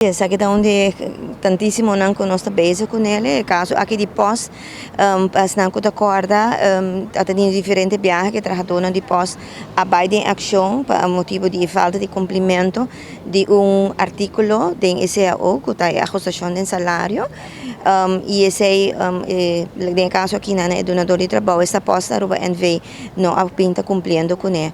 Sa kita onde tantissimo non conosco base con ele, caso aqui depois as não conta corda atendendo diferente viagem que trabalham depois abide em ação para motivo de falta de cumprimento de artículo da SAO que está a ajustação do salário e esse em caso aqui na donador de trabalho esta posta ruba NV não apinta cumprindo com ele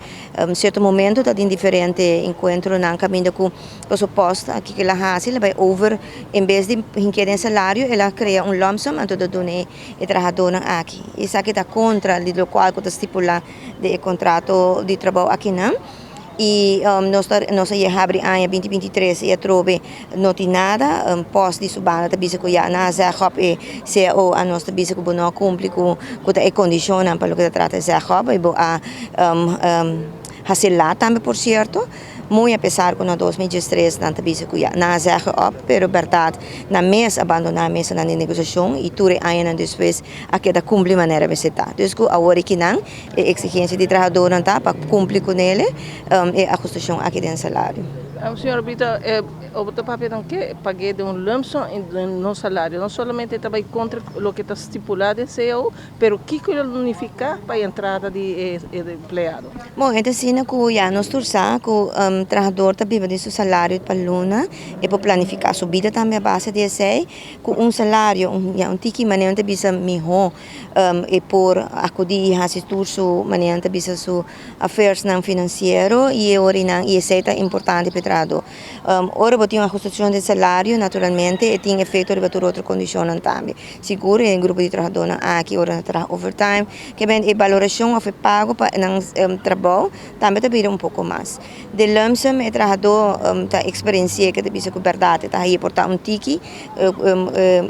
certo momento está em diferente encontro não caminho com o suposto aqui que ela ela vai over, em vez de requerer salário, ela cria lump sum a todo dono e trabalhador aqui. Isso aqui está contra o local que está estipulado de contrato de trabalho aqui não. E nós ia abrir ano 2023 e trove noti nada pós de subana da bisa que na Zahop e CEO a nossa bisa que não cumpre com a condição para o que trata Zahop e a hasil também por certo. Muito apesar que no 2013 não tabisa que na Zahop, pero verdade na mês abandonar a mesa na negociação e tudo ainda depois a que da cumprir maneira visitar. Então a hora que não é exigência de trabalhador não tá para cumprir com ele é a ajustação aqui dentro salário. Senhora Bita, o papel que paguei de lump sum no salário, não somente trabalha contra o que está estipulado em CEO, pero que unificar para a entrada de empregado. Bom, então sim que já nós torçamos que o trabalhador está vivo de seu salário para luna e para planificar a subida também a base de esse, com salário tiki maneira de bisa melhor e por acudir a assistir su maneira de bisa su affairs não financeiro e ora não e esse é importante para trabalhador. Ora botar uma ajustação de salário naturalmente e tem efeito de outra condição também. Seguro em grupo de trabalhador aqui ora tra overtime que bem a valoração foi pago para não trabalho também está pouco mais. De lump sum e trabalhador tá experiência que bisa com verdade tá aí portar tiki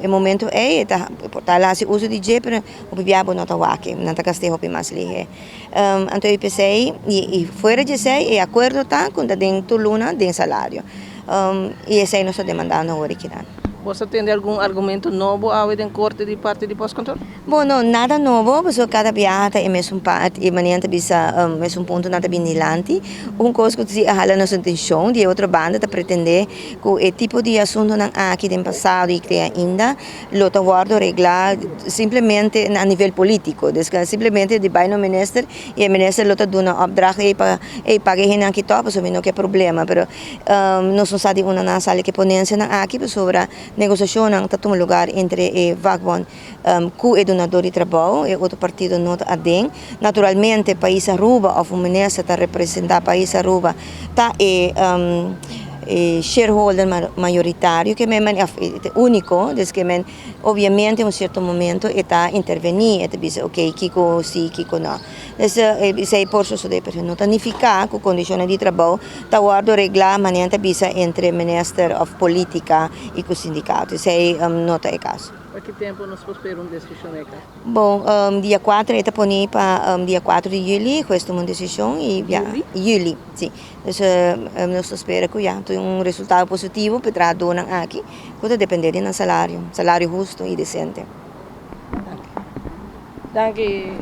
em momento tá portar lá se uso de je pero o biabo não tá wake não tá castejo pe mais lige. Então eu pensei e fora de sei e acordo tá com dentro luna de salário. E esse aí nós demandando agora que dá. Você tem algum argumento novo ao em corte de parte de pós-controle? Bom, não, nada novo, porque cada viagem é mesmo parte e maneira bisa mesmo ponto nada bem dilante. Coisa que se hala nossa intenção de outra banda de pretender que o tipo de assunto não aqui no passado e que ainda lota guardo reglar simplesmente a nível político, desde simplesmente de vai no minister e o minister lota dona opdracht e pague hinan que top, so não que problema, pero nós não sabe uma na sala que ponência não aqui sobre negociação não está tomando lugar entre o Vagbon com o donador de trabalho e outro partido não adem. Naturalmente, o país Aruba, ou o ministro está representando o país Aruba, está shareholder majoritário que é único, desde que obviamente em certo momento está intervenir, está dizer ok, kiko sim, kiko não. Esse é por isso de não planificar com condições de trabalho, está guardo reglar maneira bisa entre Minister of Política e com o sindicato. Esse não é o caso. Para que tempo nós podemos decisão? Bom, dia 4 está poni para dia 4 de julho, questa é uma decisão e julho, sim. Então, nós esperamos que já tenha resultado positivo para trabalhar aqui, que depender do salário justo e decente. Danke.